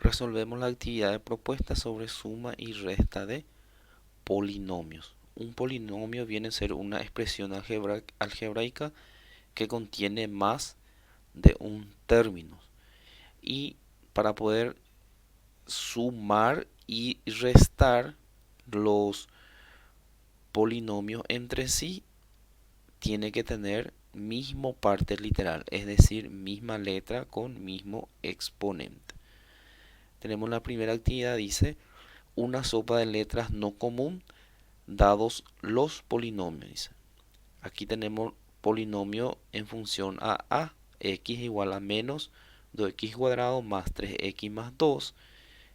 Resolvemos la actividad de propuesta sobre suma y resta de polinomios. Un polinomio viene a ser una expresión algebraica que contiene más de un término. Y para poder sumar y restar los polinomios entre sí, tiene que tener mismo parte literal, es decir, misma letra con mismo exponente. Tenemos la primera actividad, dice una sopa de letras no común dados los polinomios. Aquí tenemos polinomio en función a x igual a menos 2x cuadrado más 3x más 2,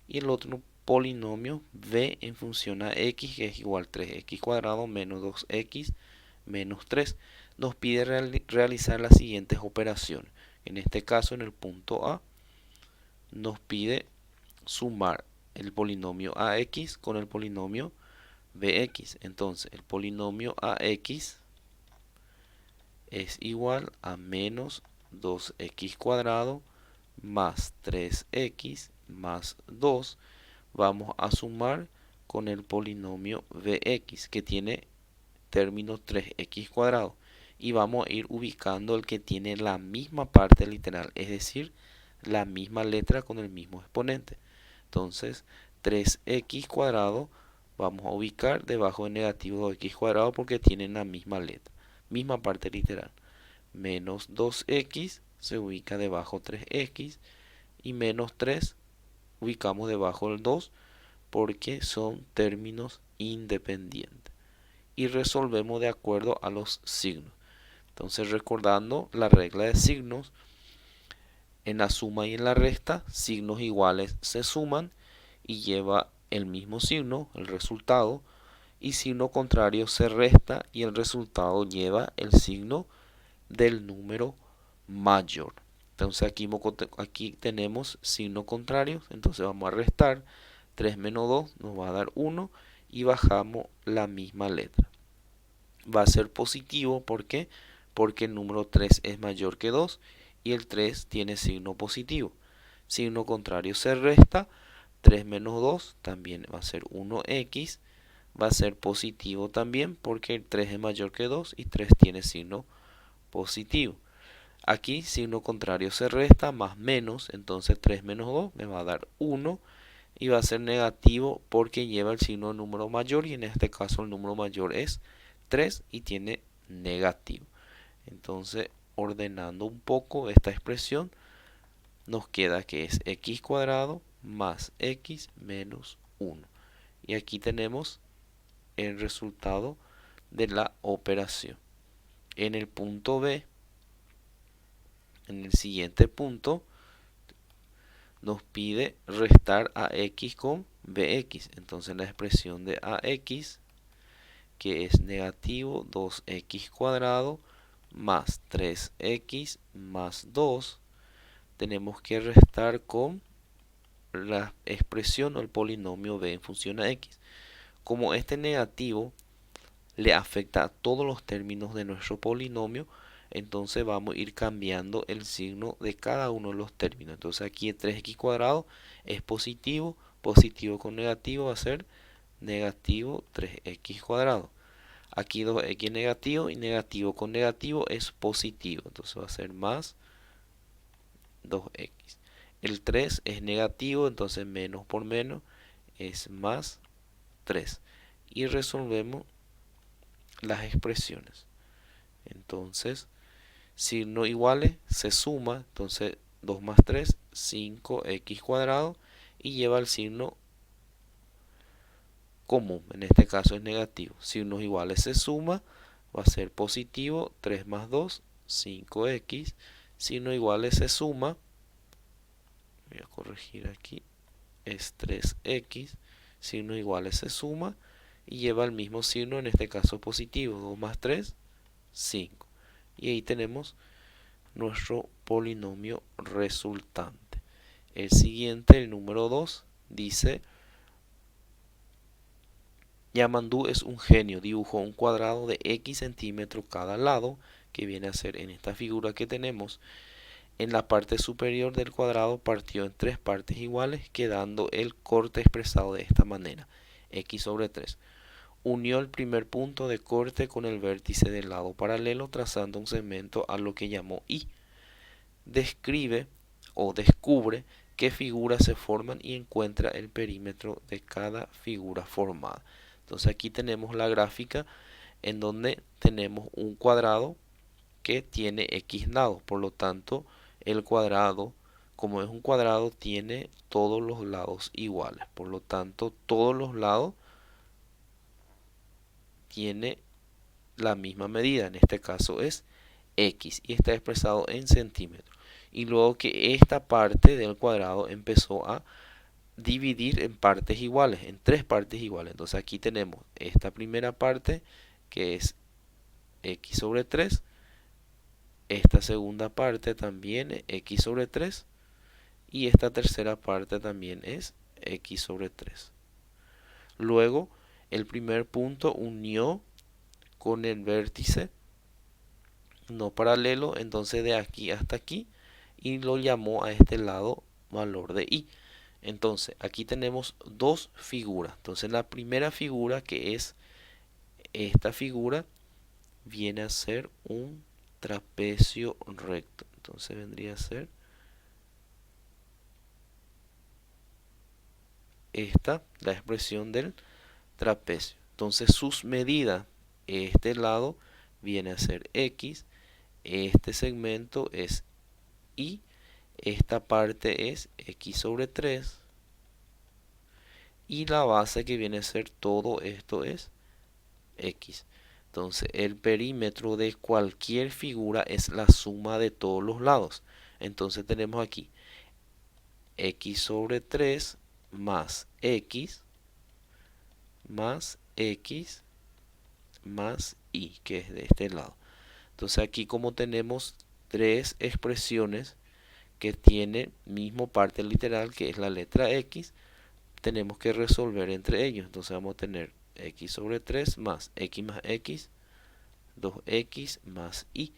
y el otro polinomio b en función a x, que es igual a 3x cuadrado menos 2x menos 3. Nos pide realizar las siguientes operaciones. En este caso, en el punto A, nos pide sumar el polinomio ax con el polinomio bx. Entonces, el polinomio ax es igual a menos 2x cuadrado más 3x más 2. Vamos a sumar con el polinomio bx, que tiene término 3x cuadrado. Y vamos a ir ubicando el que tiene la misma parte literal, es decir, la misma letra con el mismo exponente. Entonces, 3x cuadrado vamos a ubicar debajo de negativo 2x cuadrado porque tienen la misma letra, misma parte literal. Menos 2x se ubica debajo 3x y menos 3 ubicamos debajo del 2 porque son términos independientes. Y resolvemos de acuerdo a los signos. Entonces, recordando la regla de signos, en la suma y en la resta, signos iguales se suman y lleva el mismo signo, el resultado, y signo contrario se resta y el resultado lleva el signo del número mayor. Entonces aquí tenemos signo contrario, entonces vamos a restar. 3 menos 2 nos va a dar 1 y bajamos la misma letra. Va a ser positivo, ¿por qué? Porque el número 3 es mayor que 2 y el 3 tiene signo positivo. Signo contrario se resta. 3 menos 2 también va a ser 1x. Va a ser positivo también porque el 3 es mayor que 2 y 3 tiene signo positivo. Aquí signo contrario se resta más menos, entonces 3 menos 2 me va a dar 1 y va a ser negativo porque lleva el signo de número mayor y en este caso el número mayor es 3 y tiene negativo. Entonces, ordenando un poco esta expresión, nos queda que es x cuadrado más x menos 1. Y aquí tenemos el resultado de la operación. En el punto B, en el siguiente punto, nos pide restar a x con bx. Entonces la expresión de ax, que es negativo 2x cuadrado más 3x más 2, tenemos que restar con la expresión o el polinomio b en función a x. Como este negativo le afecta a todos los términos de nuestro polinomio, entonces vamos a ir cambiando el signo de cada uno de los términos. Entonces aquí el 3x cuadrado es positivo, positivo con negativo va a ser negativo 3x cuadrado. Aquí 2x negativo y negativo con negativo es positivo, entonces va a ser más 2x. El 3 es negativo, entonces menos por menos es más 3. Y resolvemos las expresiones. Entonces, signos iguales se suma, entonces 2 más 3, 5x cuadrado, y lleva el signo común, en este caso es negativo. Signos iguales se suma, va a ser positivo, 3 más 2, 5x. Signos iguales se suma, voy a corregir aquí, es 3x. Signos iguales se suma y lleva el mismo signo, en este caso positivo. 2 más 3, 5. Y ahí tenemos nuestro polinomio resultante. El siguiente, el número 2, dice: Yamandu es un genio, dibujó un cuadrado de x centímetros cada lado, que viene a ser en esta figura que tenemos, en la parte superior del cuadrado partió en tres partes iguales, quedando el corte expresado de esta manera, x sobre 3. Unió el primer punto de corte con el vértice del lado paralelo, trazando un segmento a lo que llamó Y. Describe o descubre qué figuras se forman y encuentra el perímetro de cada figura formada. Entonces aquí tenemos la gráfica en donde tenemos un cuadrado que tiene x lados, por lo tanto el cuadrado, como es un cuadrado, tiene todos los lados iguales, por lo tanto todos los lados tiene la misma medida, en este caso es x y está expresado en centímetros. Y luego que esta parte del cuadrado empezó a dividir en partes iguales, en tres partes iguales. Entonces aquí tenemos esta primera parte que es x sobre 3, esta segunda parte también es x sobre 3 y esta tercera parte también es x sobre 3. Luego el primer punto unió con el vértice no paralelo, entonces de aquí hasta aquí, y lo llamó a este lado valor de y. Entonces aquí tenemos dos figuras. Entonces la primera figura, que es esta figura, viene a ser un trapecio recto. Entonces vendría a ser esta, la expresión del trapecio. Entonces sus medidas, este lado viene a ser x, este segmento es y, esta parte es x sobre 3 y la base, que viene a ser todo esto, es x. Entonces el perímetro de cualquier figura es la suma de todos los lados. Entonces tenemos aquí x sobre 3 más x más x más y, que es de este lado. Entonces aquí, como tenemos tres expresiones que tienen mismo parte literal, que es la letra x, tenemos que resolver entre ellos. Entonces vamos a tener x sobre 3 más x, 2x más y.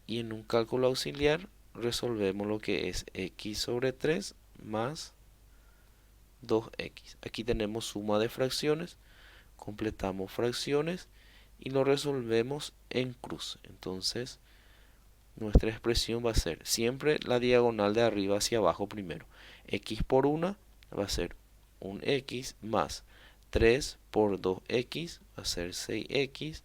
Y en un cálculo auxiliar resolvemos lo que es x sobre 3 más 2x. Aquí tenemos suma de fracciones, completamos fracciones y lo resolvemos en cruz. Entonces nuestra expresión va a ser siempre la diagonal de arriba hacia abajo primero. X por 1 va a ser un x más 3 por 2x va a ser 6x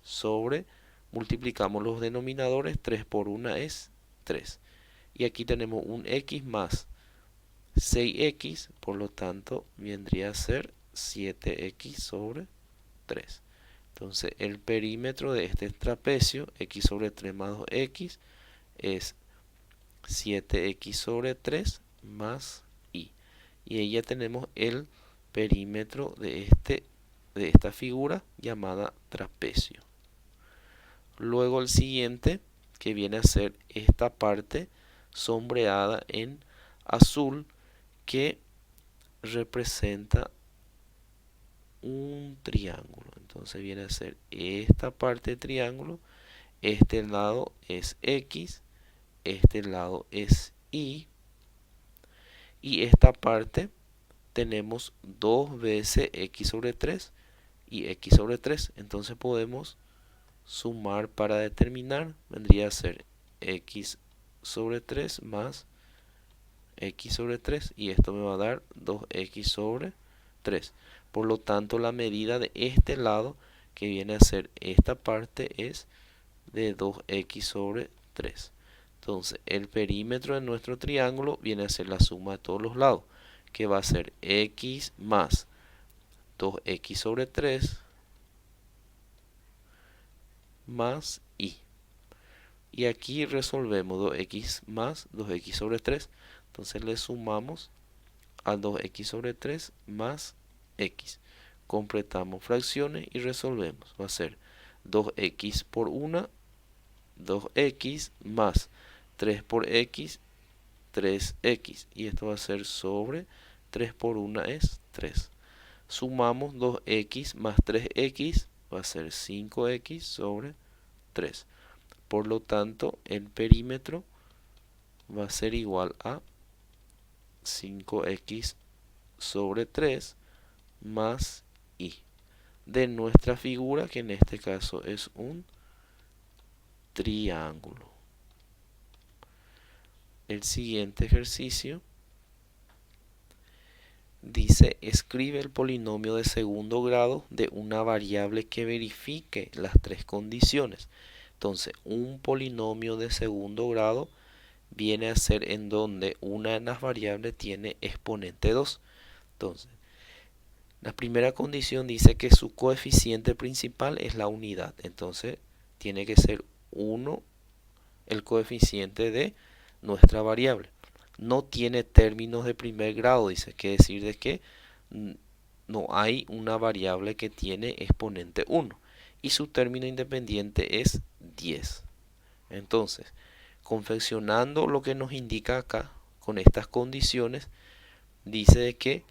sobre, multiplicamos los denominadores, 3 por 1 es 3. Y aquí tenemos un x más 6x, por lo tanto vendría a ser 7x sobre 3. Entonces el perímetro de este trapecio, x sobre 3 más 2x, es 7x sobre 3 más y. Y ahí ya tenemos el perímetro de esta figura llamada trapecio. Luego el siguiente, que viene a ser esta parte sombreada en azul, que representa un triángulo. Entonces viene a ser esta parte de triángulo, este lado es x, este lado es y esta parte tenemos dos veces x sobre 3 y x sobre 3. Entonces podemos sumar para determinar, vendría a ser x sobre 3 más x sobre 3 y esto me va a dar 2x sobre 3. Por lo tanto, la medida de este lado, que viene a ser esta parte, es de 2x sobre 3. Entonces el perímetro de nuestro triángulo viene a ser la suma de todos los lados, que va a ser x más 2x sobre 3 más y. Y aquí resolvemos 2x más 2x sobre 3. Entonces le sumamos a 2x sobre 3 más x. Completamos fracciones y resolvemos. Va a ser 2x por 1, 2x más 3 por x, 3x. Y esto va a ser sobre 3 por 1 es 3. Sumamos 2x más 3x, va a ser 5x sobre 3. Por lo tanto, el perímetro va a ser igual a 5x sobre 3 más y de nuestra figura, que en este caso es un triángulo. El siguiente ejercicio dice: escribe el polinomio de segundo grado de una variable que verifique las tres condiciones. Entonces, un polinomio de segundo grado viene a ser en donde una de las variables tiene exponente 2. Entonces, la primera condición dice que su coeficiente principal es la unidad. Entonces, tiene que ser 1 el coeficiente de nuestra variable. No tiene términos de primer grado, dice. Quiere decir de que no hay una variable que tiene exponente 1. Y su término independiente es 10. Entonces, confeccionando lo que nos indica acá, con estas condiciones, dice de que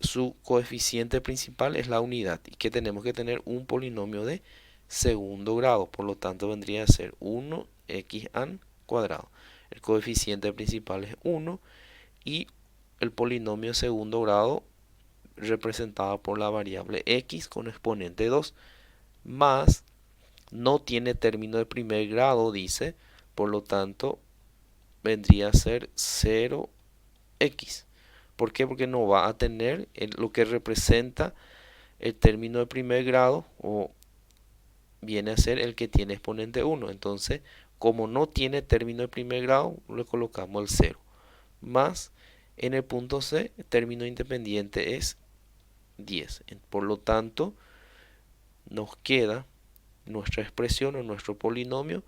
su coeficiente principal es la unidad y que tenemos que tener un polinomio de segundo grado. Por lo tanto, vendría a ser 1x cuadrado. El coeficiente principal es 1 y el polinomio de segundo grado representado por la variable x con exponente 2 más no tiene término de primer grado, dice. Por lo tanto, vendría a ser 0x. ¿Por qué? Porque no va a tener lo que representa el término de primer grado, o viene a ser el que tiene exponente 1. Entonces, como no tiene término de primer grado, le colocamos el 0. Más, en el punto C, el término independiente es 10. Por lo tanto, nos queda nuestra expresión o nuestro polinomio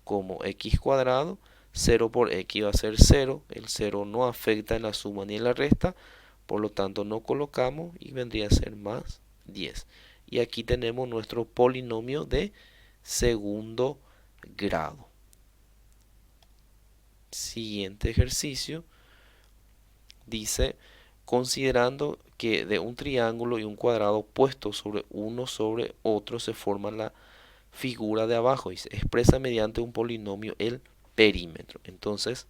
como x cuadrado. 0 por x va a ser 0. El 0 no afecta en la suma ni en la resta. Por lo tanto, no colocamos y vendría a ser más 10. Y aquí tenemos nuestro polinomio de segundo grado. Siguiente ejercicio dice: considerando que de un triángulo y un cuadrado puestos sobre uno sobre otro se forma la figura de abajo, y se expresa mediante un polinomio el perímetro. Entonces,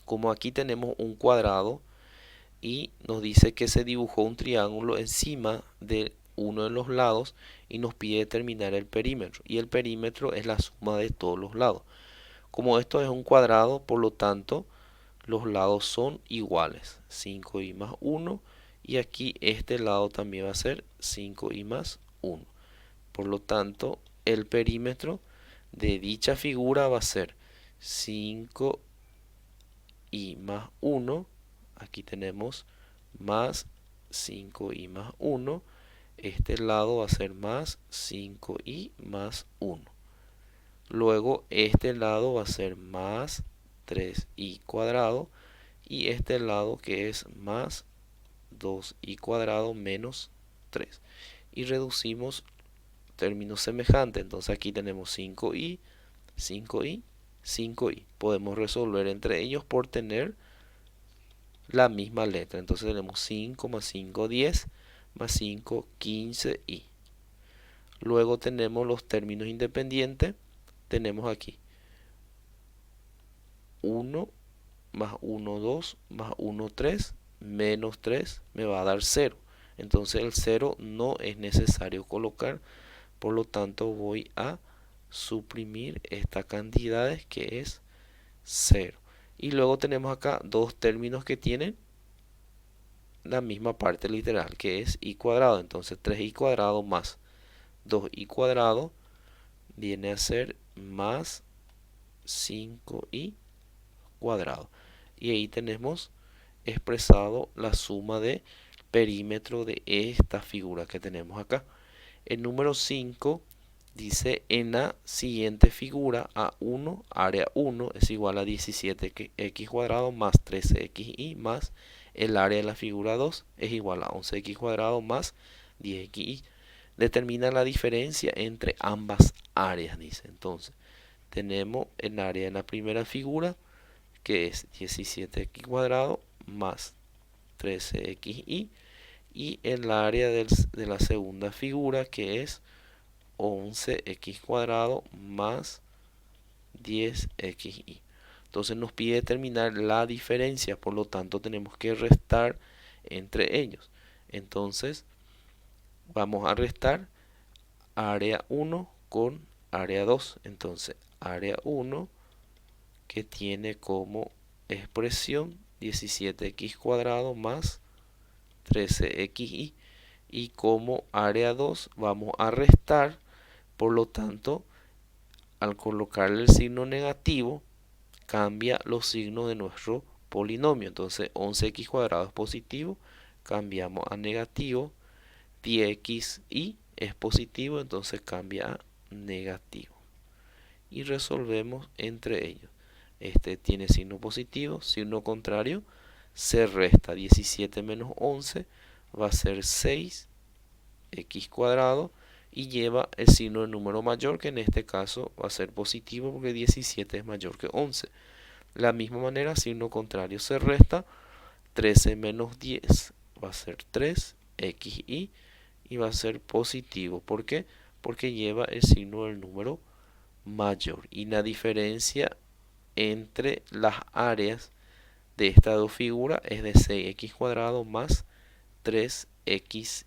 como aquí tenemos un cuadrado y nos dice que se dibujó un triángulo encima de uno de los lados y nos pide determinar el perímetro, y el perímetro es la suma de todos los lados. Como esto es un cuadrado, por lo tanto los lados son iguales, 5y más 1, y aquí este lado también va a ser 5y más 1. Por lo tanto, el perímetro de dicha figura va a ser 5y más 1. Aquí tenemos más 5y más 1. Este lado va a ser más 5y más 1. Luego este lado va a ser más 3y cuadrado. Y este lado que es más 2y cuadrado menos 3. Y reducimos términos semejantes. Entonces aquí tenemos 5y, 5y, 5y. Podemos resolver entre ellos por tener la misma letra. Entonces tenemos 5 más 5, 10, más 5, 15y. Luego tenemos los términos independientes. Tenemos aquí 1 más 1, 2, más 1, 3, menos 3 me va a dar 0. Entonces el 0 no es necesario colocar. Por lo tanto, voy a suprimir esta cantidad que es 0. Y luego tenemos acá dos términos que tienen la misma parte literal, que es y cuadrado. Entonces 3y cuadrado más 2y cuadrado viene a ser más 5y cuadrado. Y ahí tenemos expresado la suma de perímetro de esta figura que tenemos acá. El número 5 dice: en la siguiente figura A1, área 1 es igual a 17x cuadrado más 13xy más el área de la figura 2 es igual a 11x cuadrado más 10xy. Determina la diferencia entre ambas áreas, dice. Entonces, tenemos el área de la primera figura, que es 17x cuadrado más 13xy, y el área de la segunda figura, que es 11x cuadrado más 10xy. Entonces nos pide determinar la diferencia, por lo tanto tenemos que restar entre ellos. Entonces vamos a restar área 1 con área 2. Entonces área 1, que tiene como expresión 17x cuadrado más 13xy, y como área 2 vamos a restar, por lo tanto al colocarle el signo negativo cambia los signos de nuestro polinomio. Entonces 11x cuadrado es positivo, cambiamos a negativo, 10xy es positivo, entonces cambia a negativo. Y resolvemos entre ellos. Este tiene signo positivo, signo contrario, se resta 17 menos 11, va a ser 6x cuadrado, y lleva el signo de número mayor, que en este caso va a ser positivo porque 17 es mayor que 11. De la misma manera, signo contrario se resta, 13 menos 10 va a ser 3xy, y va a ser positivo. ¿Por qué? Porque lleva el signo del número mayor. Y la diferencia entre las áreas de estas dos figuras es de 6x cuadrado más 3xy.